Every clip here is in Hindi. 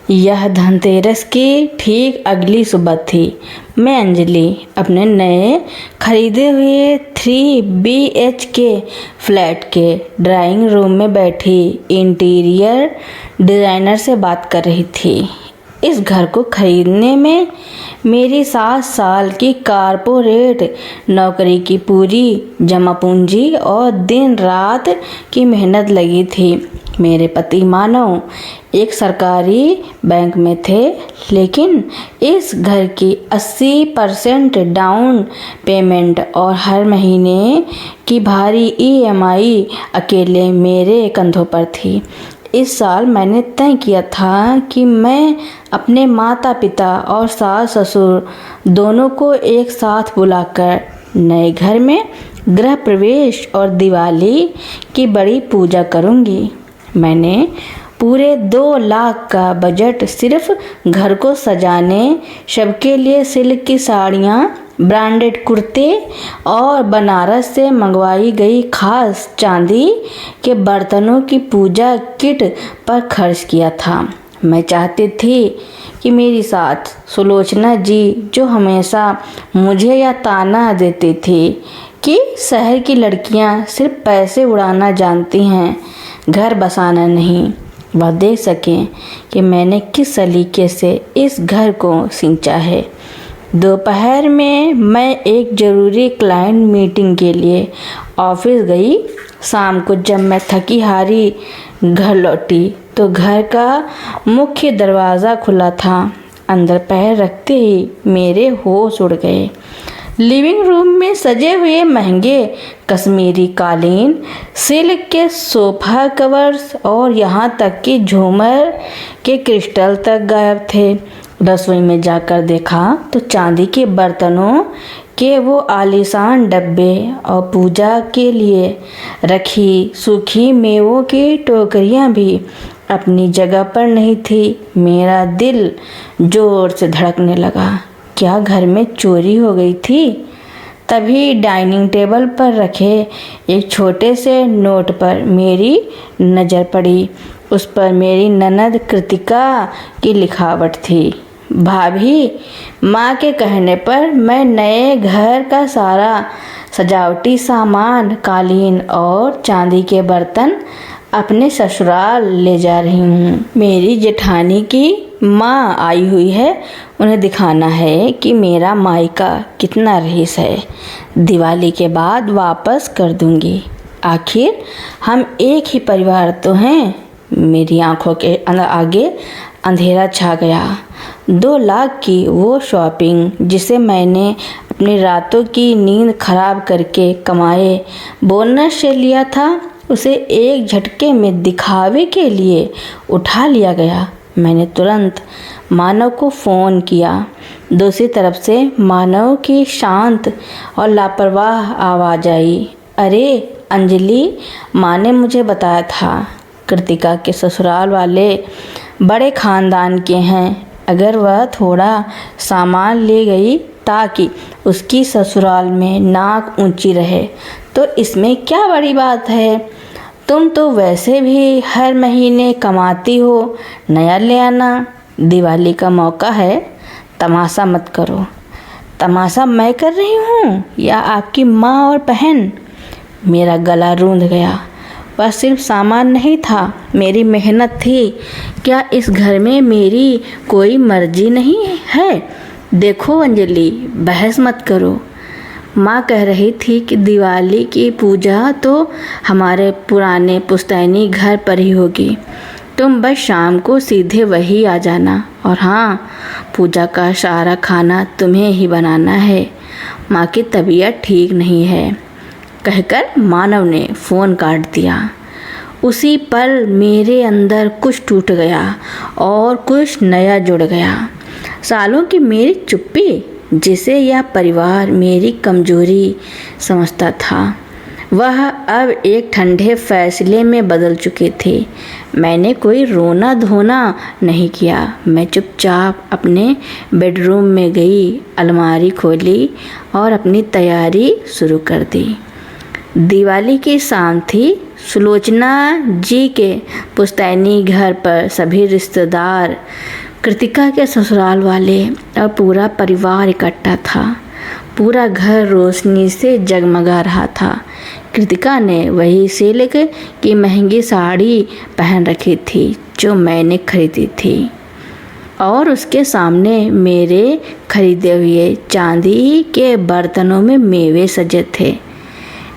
यह धनतेरस की ठीक अगली सुबह थी। मैं अंजलि अपने नए खरीदे हुए 3 BHK फ्लैट के ड्राइंग रूम में बैठी इंटीरियर डिज़ाइनर से बात कर रही थी। इस घर को खरीदने में मेरी 7 साल की कारपोरेट नौकरी की पूरी जमा पूंजी और दिन रात की मेहनत लगी थी। मेरे पति मानो एक सरकारी बैंक में थे, लेकिन इस घर की 80% डाउन पेमेंट और हर महीने की भारी EMI अकेले मेरे कंधों पर थी। इस साल मैंने तय किया था कि मैं अपने माता पिता और सास ससुर दोनों को एक साथ बुलाकर नए घर में गृह प्रवेश और दिवाली की बड़ी पूजा करूंगी। मैंने पूरे 2 लाख का बजट सिर्फ घर को सजाने, सबके लिए सिल्क की साड़ियाँ, ब्रांडेड कुर्ते और बनारस से मंगवाई गई खास चांदी के बर्तनों की पूजा किट पर खर्च किया था। मैं चाहती थी कि मेरी साथ सुलोचना जी, जो हमेशा मुझे यह ताना देती थी कि शहर की लड़कियां सिर्फ पैसे उड़ाना जानती हैं, घर बसाना नहीं, वह देख सकें कि मैंने किस सलीके से इस घर को सींचा है। दोपहर में मैं एक ज़रूरी क्लाइंट मीटिंग के लिए ऑफिस गई। शाम को जब मैं थकी हारी घर लौटी तो घर का मुख्य दरवाज़ा खुला था। अंदर पैर रखते ही मेरे होश उड़ गए। लिविंग रूम में सजे हुए महंगे कश्मीरी कालीन, सिल्क के सोफा कवर्स और यहाँ तक कि झूमर के क्रिस्टल तक गायब थे। रसोई में जाकर देखा तो चांदी के बर्तनों के वो आलीशान डब्बे और पूजा के लिए रखी सूखी मेवों की टोकरियाँ भी अपनी जगह पर नहीं थी। मेरा दिल जोर से धड़कने लगा। क्या घर में चोरी हो गई थी? तभी डाइनिंग टेबल पर रखे एक छोटे से नोट पर मेरी नज़र पड़ी। उस पर मेरी ननद कृतिका की लिखावट थी। भाभी, माँ के कहने पर मैं नए घर का सारा सजावटी सामान, कालीन और चांदी के बर्तन अपने ससुराल ले जा रही हूँ। मेरी जेठानी की माँ आई हुई है, उन्हें दिखाना है कि मेरा मायका कितना रईस है। दिवाली के बाद वापस कर दूंगी। आखिर हम एक ही परिवार तो हैं। मेरी आंखों के आगे अंधेरा छा गया। 2 लाख की वो शॉपिंग जिसे मैंने अपनी रातों की नींद खराब करके कमाए बोनस से लिया था, उसे एक झटके में दिखावे के लिए उठा लिया गया। मैंने तुरंत मानव को फ़ोन किया। दूसरी तरफ से मानव की शांत और लापरवाह आवाज़ आई। अरे अंजलि, माँ ने मुझे बताया था कृतिका के ससुराल वाले बड़े ख़ानदान के हैं। अगर वह थोड़ा सामान ले गई ताकि उसकी ससुराल में नाक ऊंची रहे तो इसमें क्या बड़ी बात है। तुम तो वैसे भी हर महीने कमाती हो, नया ले आना। दिवाली का मौका है, तमाशा मत करो। तमाशा मैं कर रही हूँ या आपकी माँ और बहन? मेरा गला रूंध गया। वह सिर्फ सामान नहीं था, मेरी मेहनत थी। क्या इस घर में मेरी कोई मर्जी नहीं है? देखो अंजलि, बहस मत करो। माँ कह रही थी कि दिवाली की पूजा तो हमारे पुराने पुश्तैनी घर पर ही होगी। तुम बस शाम को सीधे वही आ जाना। और हाँ, पूजा का सारा खाना तुम्हें ही बनाना है। माँ की तबीयत ठीक नहीं है, कहकर मानव ने फ़ोन काट दिया। उसी पल मेरे अंदर कुछ टूट गया और कुछ नया जुड़ गया। सालों की मेरी चुप्पी, जिसे यह परिवार मेरी कमजोरी समझता था, वह अब एक ठंडे फैसले में बदल चुकी थी। मैंने कोई रोना धोना नहीं किया। मैं चुपचाप अपने बेडरूम में गई, अलमारी खोली और अपनी तैयारी शुरू कर दी। दिवाली की शाम थी। सुलोचना जी के पुश्तैनी घर पर सभी रिश्तेदार, कृतिका के ससुराल वाले और पूरा परिवार इकट्ठा था। पूरा घर रोशनी से जगमगा रहा था। कृतिका ने वही सिल्क की महंगी साड़ी पहन रखी थी जो मैंने खरीदी थी, और उसके सामने मेरे खरीदे हुए चांदी के बर्तनों में मेवे सजे थे।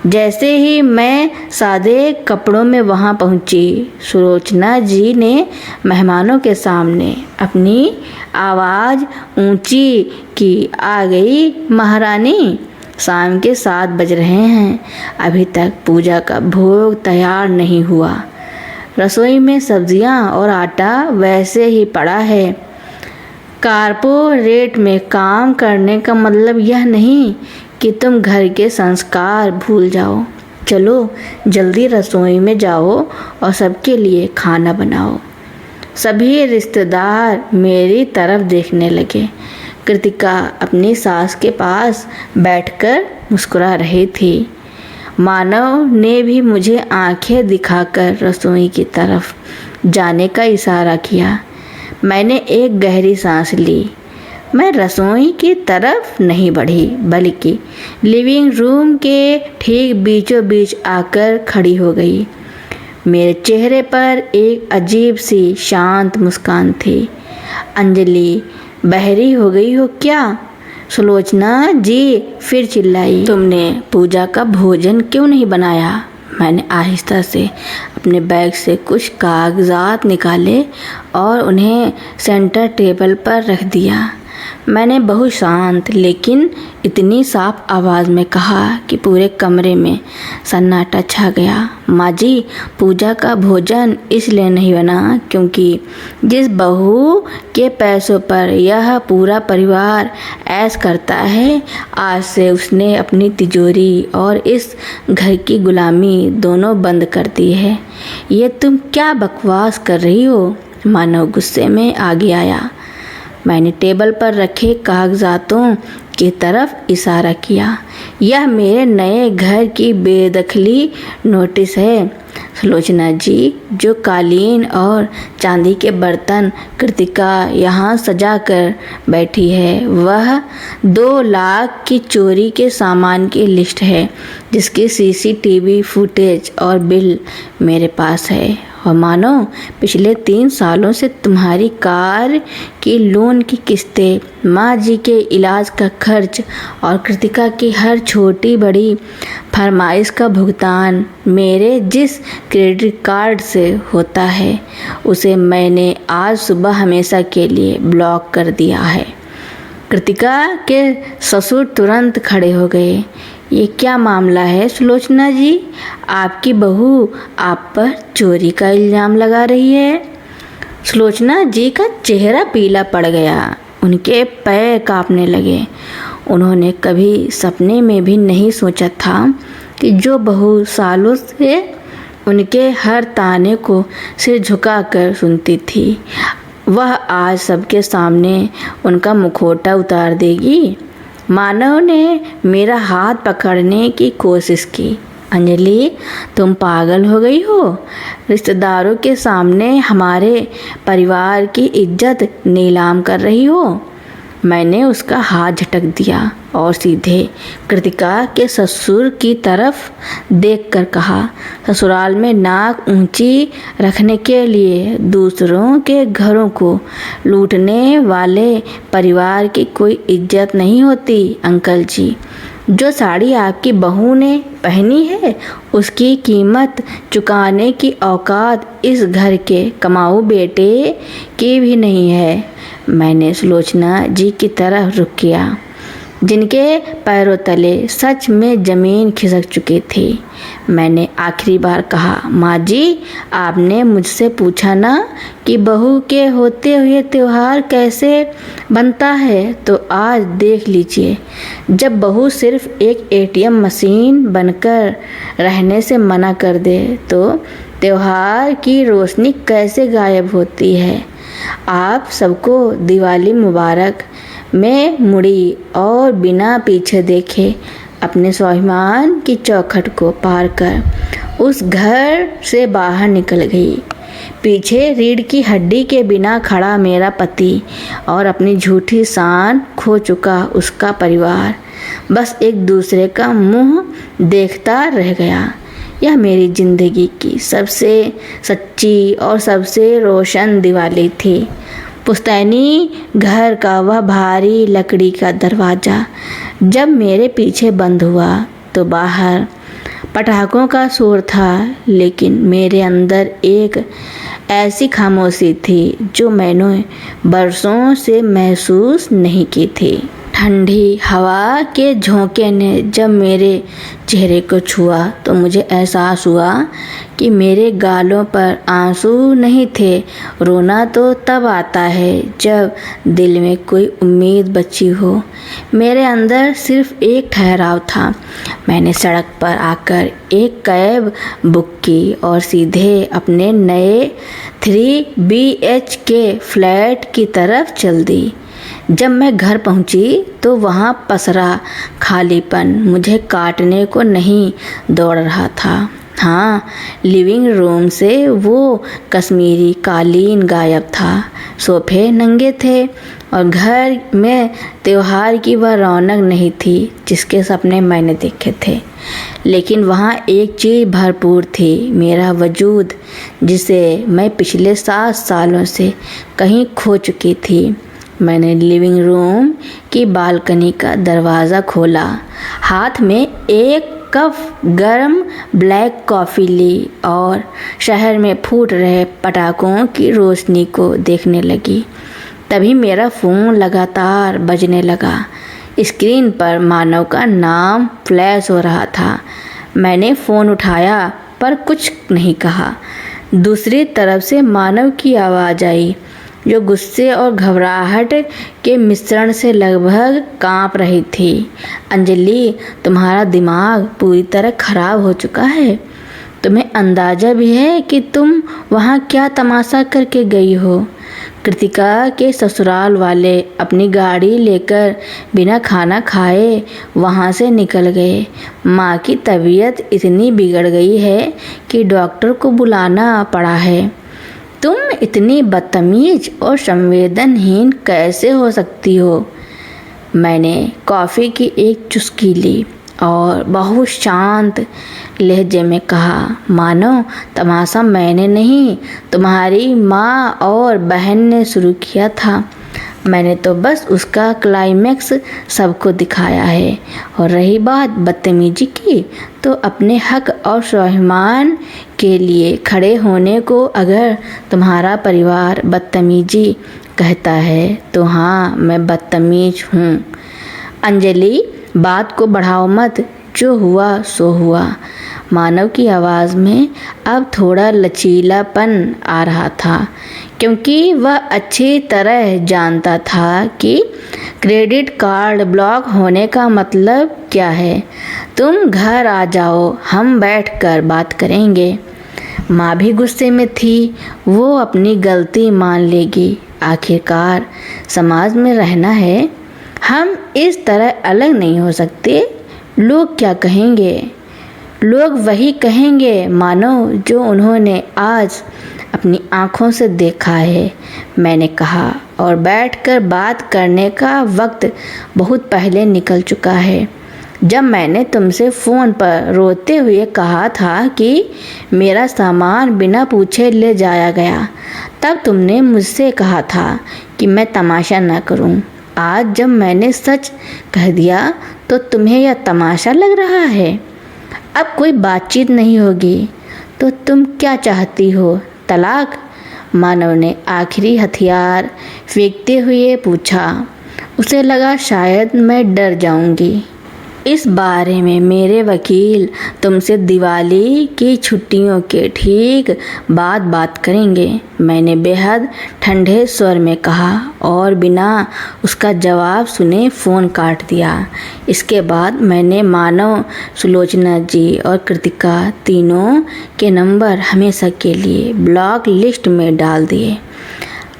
जैसे ही मैं सादे कपड़ों में वहाँ पहुँची, सुलोचना जी ने मेहमानों के सामने अपनी आवाज़ ऊंची की, आ गई महारानी। शाम के 7 बज रहे हैं, अभी तक पूजा का भोग तैयार नहीं हुआ। रसोई में सब्जियां और आटा वैसे ही पड़ा है। कारपोरेट में काम करने का मतलब यह नहीं कि तुम घर के संस्कार भूल जाओ। चलो जल्दी रसोई में जाओ और सबके लिए खाना बनाओ। सभी रिश्तेदार मेरी तरफ देखने लगे। कृतिका अपनी सास के पास बैठकर मुस्कुरा रही थी। मानव ने भी मुझे आंखें दिखाकर रसोई की तरफ जाने का इशारा किया। मैंने एक गहरी सांस ली। मैं रसोई की तरफ नहीं बढ़ी, बल्कि लिविंग रूम के ठीक बीचों बीच आकर खड़ी हो गई। मेरे चेहरे पर एक अजीब सी शांत मुस्कान थी। अंजलि, बहरी हो गई हो क्या? सुलोचना जी फिर चिल्लाई। तुमने पूजा का भोजन क्यों नहीं बनाया? मैंने आहिस्ता से अपने बैग से कुछ कागजात निकाले और उन्हें सेंटर टेबल पर रख दिया। मैंने बहुत शांत लेकिन इतनी साफ आवाज़ में कहा कि पूरे कमरे में सन्नाटा छा गया। माँ जी, पूजा का भोजन इसलिए नहीं बना क्योंकि जिस बहू के पैसों पर यह पूरा परिवार ऐश करता है, आज से उसने अपनी तिजोरी और इस घर की गुलामी दोनों बंद कर दी है। ये तुम क्या बकवास कर रही हो? मानव गुस्से में आगे आया। मैंने टेबल पर रखे कागजातों की तरफ इशारा किया। यह मेरे नए घर की बेदखली नोटिस है। सुलोचना जी, जो कालीन और चांदी के बर्तन कृतिका यहाँ सजा कर बैठी है, वह 2 लाख की चोरी के सामान की लिस्ट है, जिसकी CCTV फुटेज और बिल मेरे पास है। और मानो पिछले 3 सालों से तुम्हारी कार की लोन की किस्तें, माँ जी के इलाज का खर्च और कृतिका की हर छोटी बड़ी फरमाइश का भुगतान मेरे जिस क्रेडिट कार्ड से होता है, उसे मैंने आज सुबह हमेशा के लिए ब्लॉक कर दिया है। कृतिका के ससुर तुरंत खड़े हो गए। ये क्या मामला है सुलोचना जी? आपकी बहू आप पर चोरी का इल्ज़ाम लगा रही है। सुलोचना जी का चेहरा पीला पड़ गया। उनके पैर कांपने लगे। उन्होंने कभी सपने में भी नहीं सोचा था कि जो बहू सालों से उनके हर ताने को सिर झुकाकर सुनती थी, वह आज सबके सामने उनका मुखौटा उतार देगी। मानव ने मेरा हाथ पकड़ने की कोशिश की। अंजलि, तुम पागल हो गई हो? रिश्तेदारों के सामने हमारे परिवार की इज्जत नीलाम कर रही हो? मैंने उसका हाथ झटक दिया और सीधे कृतिका के ससुर की तरफ देखकर कहा, ससुराल में नाक ऊंची रखने के लिए दूसरों के घरों को लूटने वाले परिवार की कोई इज्जत नहीं होती। अंकल जी, जो साड़ी आपकी बहू ने पहनी है, उसकी कीमत चुकाने की औकात इस घर के कमाऊ बेटे की भी नहीं है। मैंने सुलोचना जी की तरफ रुख किया, जिनके पैरों तले सच में ज़मीन खिसक चुकी थी। मैंने आखिरी बार कहा, माँ जी, आपने मुझसे पूछा ना कि बहू के होते हुए त्यौहार कैसे बनता है, तो आज देख लीजिए। जब बहू सिर्फ एक ATM मशीन बनकर रहने से मना कर दे, तो त्यौहार की रोशनी कैसे गायब होती है। आप सबको दिवाली मुबारक। मैं मुड़ी और बिना पीछे देखे अपने स्वाभिमान की चौखट को पार कर उस घर से बाहर निकल गई। पीछे रीढ़ की हड्डी के बिना खड़ा मेरा पति और अपनी झूठी शान खो चुका उसका परिवार बस एक दूसरे का मुंह देखता रह गया। यह मेरी जिंदगी की सबसे सच्ची और सबसे रोशन दिवाली थी। पुश्तैनी घर का वह भारी लकड़ी का दरवाज़ा जब मेरे पीछे बंद हुआ तो बाहर पटाखों का शोर था, लेकिन मेरे अंदर एक ऐसी खामोशी थी जो मैंने बरसों से महसूस नहीं की थी। ठंडी हवा के झोंके ने जब मेरे चेहरे को छुआ तो मुझे एहसास हुआ कि मेरे गालों पर आंसू नहीं थे। रोना तो तब आता है जब दिल में कोई उम्मीद बची हो। मेरे अंदर सिर्फ एक ठहराव था। मैंने सड़क पर आकर एक कैब बुक की और सीधे अपने नए 3 BHK फ्लैट की तरफ चल दी। जब मैं घर पहुंची तो वहां पसरा खालीपन मुझे काटने को नहीं दौड़ रहा था। हाँ, लिविंग रूम से वो कश्मीरी कालीन गायब था, सोफे नंगे थे और घर में त्योहार की वह रौनक नहीं थी जिसके सपने मैंने देखे थे। लेकिन वहाँ एक चीज़ भरपूर थी, मेरा वजूद, जिसे मैं पिछले 7 सालों से कहीं खो चुकी थी। मैंने लिविंग रूम की बालकनी का दरवाज़ा खोला, हाथ में एक कप गर्म ब्लैक कॉफ़ी ली और शहर में फूट रहे पटाखों की रोशनी को देखने लगी। तभी मेरा फ़ोन लगातार बजने लगा। स्क्रीन पर मानव का नाम फ्लैश हो रहा था। मैंने फ़ोन उठाया पर कुछ नहीं कहा। दूसरी तरफ से मानव की आवाज़ आई जो गुस्से और घबराहट के मिश्रण से लगभग कांप रही थी। अंजलि, तुम्हारा दिमाग पूरी तरह खराब हो चुका है। तुम्हें अंदाज़ा भी है कि तुम वहाँ क्या तमाशा करके गई हो? कृतिका के ससुराल वाले अपनी गाड़ी लेकर बिना खाना खाए वहाँ से निकल गए। माँ की तबीयत इतनी बिगड़ गई है कि डॉक्टर को बुलाना पड़ा है। तुम इतनी बदतमीज और संवेदनहीन कैसे हो सकती हो? मैंने कॉफ़ी की एक चुस्की ली और बहुत शांत लहजे में कहा, मानो तमाशा मैंने नहीं, तुम्हारी माँ और बहन ने शुरू किया था। मैंने तो बस उसका क्लाइमैक्स सबको दिखाया है। और रही बात बदतमीजी की, तो अपने हक और स्वाभिमान के लिए खड़े होने को अगर तुम्हारा परिवार बदतमीजी कहता है तो हाँ, मैं बदतमीज हूँ। अंजलि, बात को बढ़ाओ मत, जो हुआ सो हुआ। मानव की आवाज़ में अब थोड़ा लचीलापन आ रहा था, क्योंकि वह अच्छी तरह जानता था कि क्रेडिट कार्ड ब्लॉक होने का मतलब क्या है। तुम घर आ जाओ, हम बैठकर बात करेंगे। माँ भी गुस्से में थी। वो अपनी गलती मान लेगी। आखिरकार समाज में रहना है, हम इस तरह अलग नहीं हो सकते। लोग क्या कहेंगे? लोग वही कहेंगे मानो जो उन्होंने आज अपनी आँखों से देखा है, मैंने कहा। और बैठकर बात करने का वक्त बहुत पहले निकल चुका है। जब मैंने तुमसे फ़ोन पर रोते हुए कहा था कि मेरा सामान बिना पूछे ले जाया गया, तब तुमने मुझसे कहा था कि मैं तमाशा न करूं। आज जब मैंने सच कह दिया तो तुम्हें यह तमाशा लग रहा है। अब कोई बातचीत नहीं होगी तो तुम क्या चाहती हो? तलाक? मानव ने आखिरी हथियार फेंकते हुए पूछा। उसे लगा शायद मैं डर जाऊंगी। इस बारे में मेरे वकील तुमसे दिवाली की छुट्टियों के ठीक बाद बात करेंगे, मैंने बेहद ठंडे स्वर में कहा और बिना उसका जवाब सुने फ़ोन काट दिया। इसके बाद मैंने मानव, सुलोचना जी और कृतिका तीनों के नंबर हमेशा के लिए ब्लॉक लिस्ट में डाल दिए।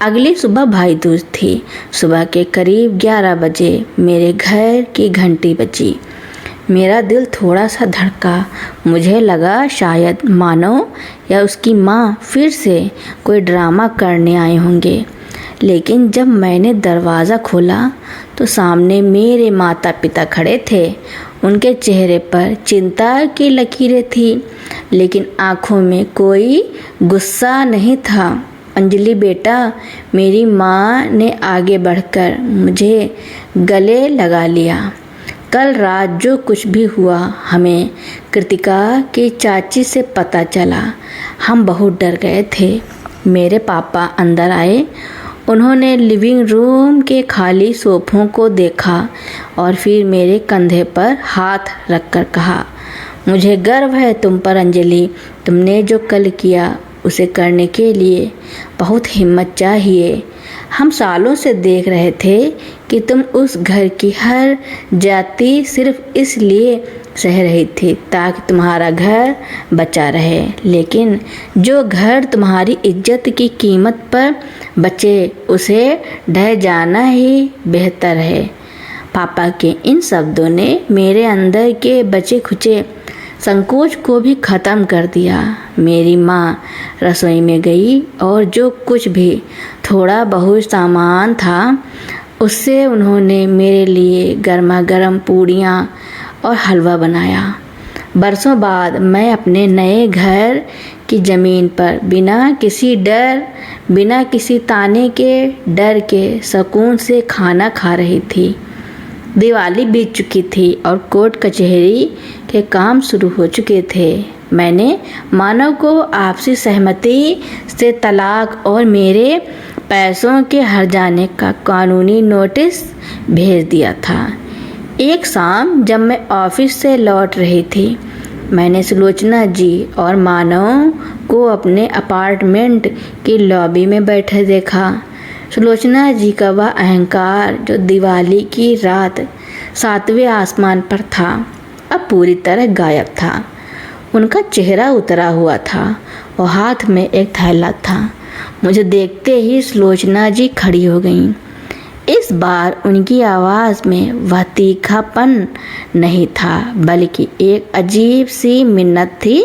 अगली सुबह भाई दूज थी। सुबह के करीब 11 बजे मेरे घर की घंटी बजी। मेरा दिल थोड़ा सा धड़का। मुझे लगा शायद मानो या उसकी माँ फिर से कोई ड्रामा करने आए होंगे। लेकिन जब मैंने दरवाज़ा खोला तो सामने मेरे माता पिता खड़े थे। उनके चेहरे पर चिंता की लकीरें थी, लेकिन आँखों में कोई गुस्सा नहीं था। अंजलि बेटा, मेरी माँ ने आगे बढ़कर मुझे गले लगा लिया। कल रात जो कुछ भी हुआ हमें कृतिका की चाची से पता चला। हम बहुत डर गए थे। मेरे पापा अंदर आए। उन्होंने लिविंग रूम के खाली सोफ़ों को देखा और फिर मेरे कंधे पर हाथ रखकर कहा, मुझे गर्व है तुम पर अंजलि। तुमने जो कल किया उसे करने के लिए बहुत हिम्मत चाहिए। हम सालों से देख रहे थे कि तुम उस घर की हर जाति सिर्फ इसलिए सह रही थी ताकि तुम्हारा घर बचा रहे, लेकिन जो घर तुम्हारी इज्जत की कीमत पर बचे उसे ढह जाना ही बेहतर है। पापा के इन शब्दों ने मेरे अंदर के बचे खुचे संकोच को भी ख़त्म कर दिया। मेरी माँ रसोई में गई और जो कुछ भी थोड़ा बहुत सामान था उससे उन्होंने मेरे लिए गर्मा गर्म पूड़ियाँ और हलवा बनाया। बरसों बाद मैं अपने नए घर की ज़मीन पर बिना किसी डर, बिना किसी ताने के डर के सुकून से खाना खा रही थी। दिवाली बीत चुकी थी और कोर्ट कचहरी के काम शुरू हो चुके थे। मैंने मानव को आपसी सहमति से तलाक और मेरे पैसों के हर जाने का कानूनी नोटिस भेज दिया था। एक शाम जब मैं ऑफिस से लौट रही थी, मैंने सुलोचना जी और मानव को अपने अपार्टमेंट की लॉबी में बैठे देखा। सुलोचना जी का वह अहंकार जो दिवाली की रात 7वें आसमान पर था, अब पूरी तरह गायब था। उनका चेहरा उतरा हुआ था और हाथ में एक थैला था। मुझे देखते ही सुलोचना जी खड़ी हो गईं। इस बार उनकी आवाज़ में वह तीखापन नहीं था, बल्कि एक अजीब सी मिन्नत थी।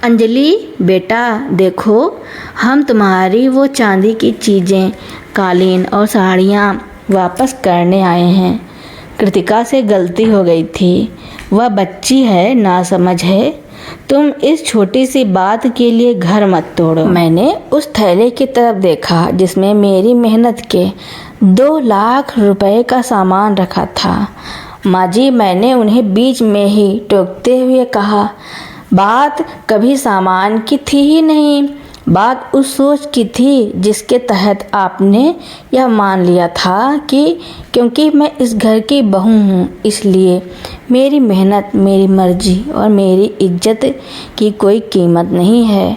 अंजलि बेटा देखो, हम तुम्हारी वो चांदी की चीज़ें, कालीन और साड़ियाँ वापस करने आए हैं। कृतिका से गलती हो गई थी, वह बच्ची है, नासमझ है। तुम इस छोटी सी बात के लिए घर मत तोड़ो। मैंने उस थैले की तरफ देखा जिसमें मेरी मेहनत के 2 लाख रुपए का सामान रखा था। माँ जी, मैंने उन्हें बीच में ही टोकते हुए कहा, बात कभी सामान की थी ही नहीं, बात उस सोच की थी जिसके तहत आपने यह मान लिया था कि क्योंकि मैं इस घर की बहू हूँ इसलिए मेरी मेहनत, मेरी मर्जी और मेरी इज्जत की कोई कीमत नहीं है।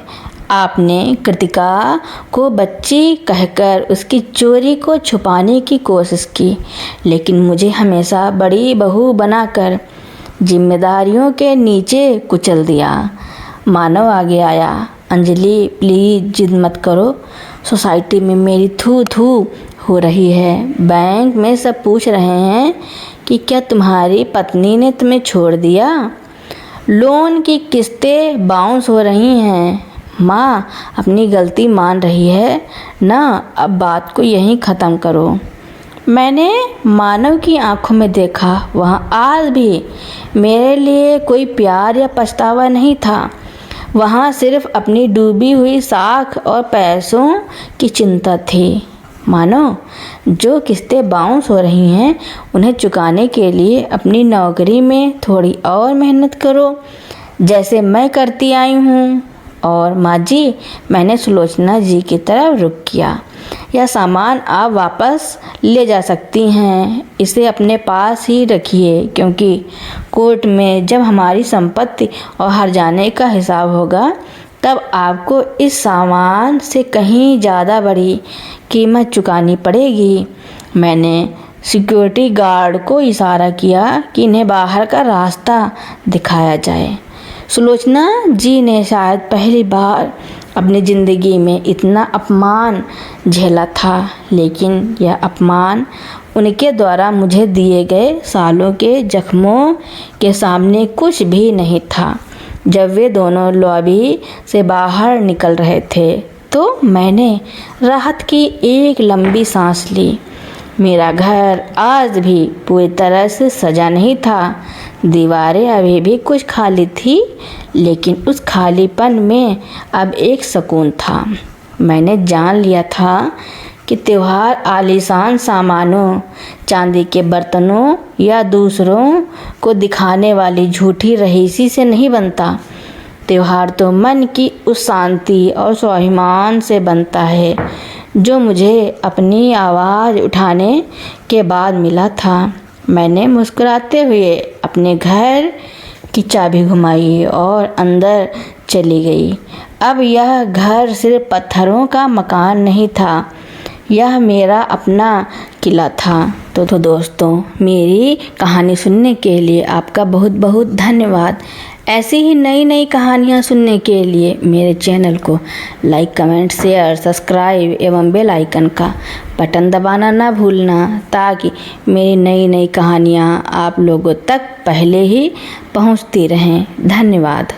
आपने कृतिका को बच्ची कहकर उसकी चोरी को छुपाने की कोशिश की, लेकिन मुझे हमेशा बड़ी बहू बनाकर जिम्मेदारियों के नीचे कुचल दिया। मानव आगे आया। अंजलि प्लीज़ जिद मत करो, सोसाइटी में मेरी थू थू हो रही है। बैंक में सब पूछ रहे हैं कि क्या तुम्हारी पत्नी ने तुम्हें छोड़ दिया। लोन की किस्तें बाउंस हो रही हैं। माँ अपनी गलती मान रही है ना, अब बात को यहीं ख़त्म करो। मैंने मानव की आंखों में देखा, वहाँ आज भी मेरे लिए कोई प्यार या पछतावा नहीं था। वहाँ सिर्फ अपनी डूबी हुई साख और पैसों की चिंता थी। मानो जो किस्तें बाउंस हो रही हैं उन्हें चुकाने के लिए अपनी नौकरी में थोड़ी और मेहनत करो, जैसे मैं करती आई हूँ। और माँ जी, मैंने सुलोचना जी की तरफ रुख किया। यह सामान आप वापस ले जा सकती हैं, इसे अपने पास ही रखिए, क्योंकि कोर्ट में जब हमारी संपत्ति और हर्जाने का हिसाब होगा तब आपको इस सामान से कहीं ज़्यादा बड़ी कीमत चुकानी पड़ेगी। मैंने सिक्योरिटी गार्ड को इशारा किया कि इन्हें बाहर का रास्ता दिखाया जाए। सुलोचना जी ने शायद पहली बार अपनी ज़िंदगी में इतना अपमान झेला था, लेकिन यह अपमान उनके द्वारा मुझे दिए गए सालों के जख्मों के सामने कुछ भी नहीं था। जब वे दोनों लॉबी से बाहर निकल रहे थे तो मैंने राहत की एक लंबी सांस ली। मेरा घर आज भी पूरी तरह से सजा नहीं था। दीवारें अभी भी कुछ खाली थी, लेकिन उस खालीपन में अब एक सुकून था। मैंने जान लिया था कि त्योहार आलीशान सामानों, चांदी के बर्तनों या दूसरों को दिखाने वाली झूठी रईसी से नहीं बनता। त्योहार तो मन की उस शांति और स्वाभिमान से बनता है जो मुझे अपनी आवाज़ उठाने के बाद मिला था। मैंने मुस्कुराते हुए अपने घर की चाबी घुमाई और अंदर चली गई। अब यह घर सिर्फ पत्थरों का मकान नहीं था, यह मेरा अपना किला था। तो दोस्तों, मेरी कहानी सुनने के लिए आपका बहुत बहुत धन्यवाद। ऐसी ही नई नई कहानियाँ सुनने के लिए मेरे चैनल को लाइक, कमेंट, शेयर, सब्सक्राइब एवं बेल आइकन का बटन दबाना ना भूलना, ताकि मेरी नई नई कहानियाँ आप लोगों तक पहले ही पहुँचती रहें। धन्यवाद।